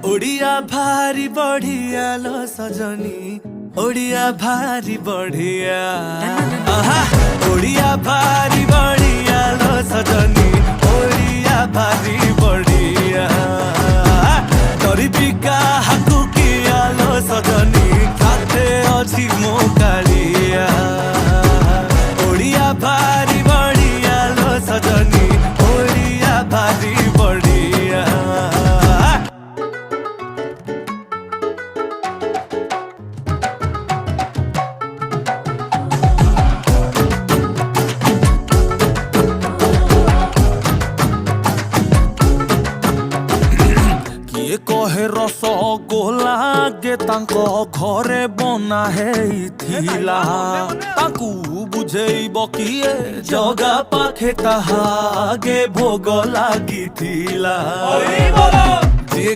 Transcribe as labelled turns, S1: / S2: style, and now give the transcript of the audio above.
S1: ओडिया भारी बढ़िया लो सजनी, ओडिया भारी बढ़िया। आहा ओडिया भारी बढ़िया लो सजनी, ओडिया भारी बढ़िया। गरीबिका हाकु किया लो सजनी, साथे अछि मो कालिया। ओडिया भारी बढ़िया लो सजनी, ओडिया भारी बढ़िया। कहे रस गोला गे तांको घरे बना हेइथिला, तांकु बुझेइब किए जगा पाखे ताहा गे भोग लागिथिला।